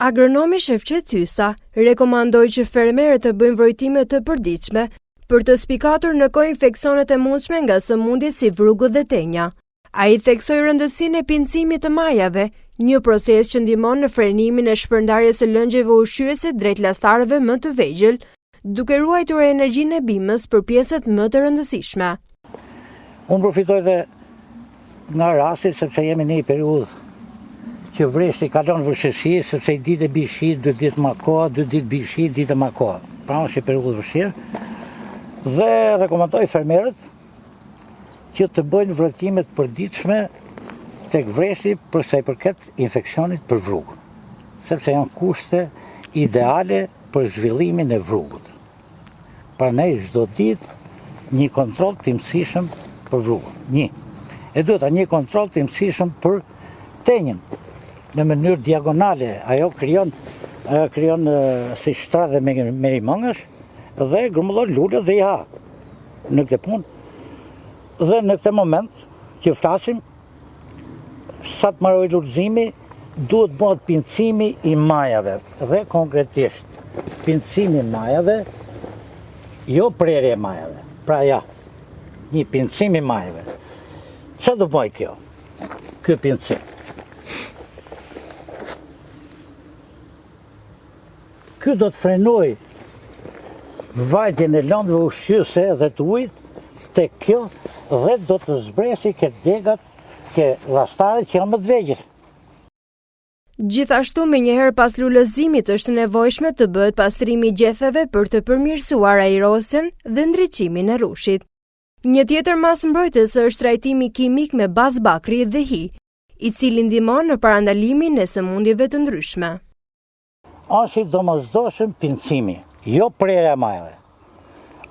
Agronomi Shefqet Tysa rekomandoi që fermerët të bëjnë vrojtime të përditshme për të spikatur në kohë infeksionet e mundshme nga sëmundjet si vrugut dhe tenja. Ai theksoi rëndësinë e pincimit të majave, një proces që ndihmon në frenimin e shpërndarjes së lëngjeve ushqyese drejt lastarëve më të vegjël, duke ruajtur energjinë e bimës për pjesët më të rëndësishme. Unë përfitoj dhe nga rasti sepse jemi në një periudhë që vreshti kalon vështirësi, sepse i ditë bishi, 2 ditë më kohë, 2 ditë bishi, ditë më kohë. Pra është një periudhë vështirë. Dhe rekomandoj fermerët që të bëjnë vrojtime të përditshme tek vreshti për sa i përket infeksionit për vrugun, sepse janë kushte ideale për zhvillimin e vrugut. Prandaj çdo ditë një kontroll të imësishëm për vrugun. E dyta, një kontroll të imësishëm për tenjen në mënyrë diagonale. Ajo krijon si shtradhe me rimëngësh dhe grumullon lulët dhe i ha në këtë punë. Dhe në këtë moment që flasim, sa të mbaroj lulëzimi, duhet bëhet pincimi i majave. Dhe konkretisht, pincimi i majave, jo prerje e majave. Pra ja, një pincim i majave. Çfarë do bëj kjo? Ky pincim. Ky do të frenoj vajtjen e lëndëve ushqyese dhe të ujit tek kjo dhe do të zbresi këtë degat, ke llastaret që janë më të vegjël. Gjithashtu, menjëherë pas lulëzimit është nevojshme të bëhet pastrimi i gjetheve për të përmirësuar ajrosjen dhe ndriçimin e rrushit. Një tjetër masë mbrojtëse është trajtimi kimik me bazë bakri dhe hi, i cili ndihmon në parandalimin e sëmundjeve të ndryshme. Është i domosdoshëm pincimi, jo prerja e majave.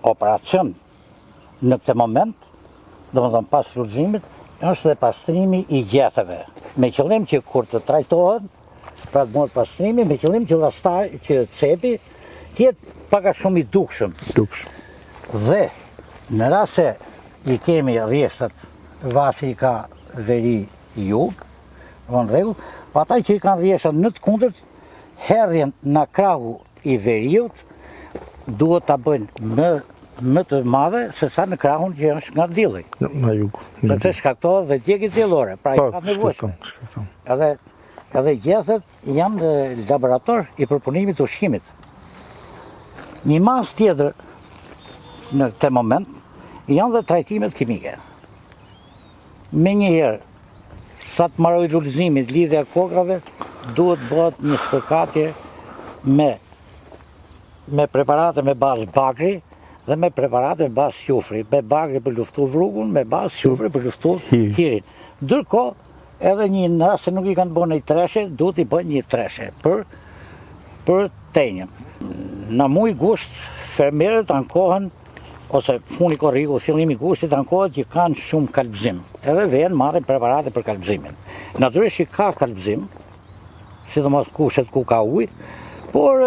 Operacion në këtë moment, domethënë pas lulëzimit, është dhe pastrimi i gjetheve, me qëllim që kur të trajtohen, pra të bëhet pastrimi, me qëllim që cepi të jetë pak a shumë i dukshëm. Dhe në rast se i kemi rrjeshtat, vasi i ka veri jug, në rregull, pa ata që i kanë rrjeshtat në të kundërt, herrjen në krahu i veriut duhet ta bëjnë më të madhe se sa në krahun që është nga dielli. Nga jugu. Sepse shkaktohet dhe djegjet diellore, pra i ka nevojë. Edhe gjethet janë laborator i përpunimit të ushqimit. Një mas tjetër në këtë moment janë dhe trajtimet kimike. Menjëherë, sa të mbaroj lulëzimit, lidhja e kokrave, duhet bëhet një spërkatje me preparate me bazë bakri dhe me preparate me bazë qufri. Me bakri për luftu vrugun, me bazë qufri për luftu hirin. Ndërkohë, edhe një në rast se nuk i kanë bënë një treshe, duhet i bëjnë një treshe për tenjen. Në muj gusht, fermerët ankohen, ose funi korriku, fillimi gushtit ankohet që kanë shumë kalbëzim. Edhe vjen marrin preparate për kalbëzimin. Natyrisht që ka kalbëzim, sidomos kushtet ku ka ujë, por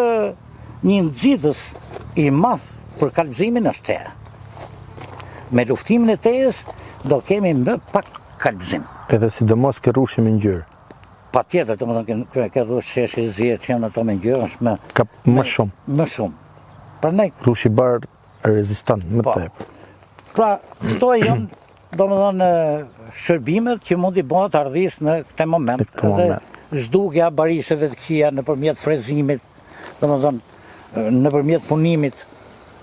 një nxitës i madh për kalbëzimin është teja. Me luftimin e tejës do kemi më pak kalbëzim. Edhe sidomos ke rrushi me ngjyrë. Patjetër, domethënë ke rrushi sheshi zihet që janë ato me ngjyrë është më shumë. Më shumë. Prandaj rrushi bardh rezistant më tepër. Pra, këto janë domethënë shërbimet që mund i bëhet ardhis në këtë moment. Zhdukja bariseve të këqija nëpërmjet frezimit, domethënë nëpërmjet punimit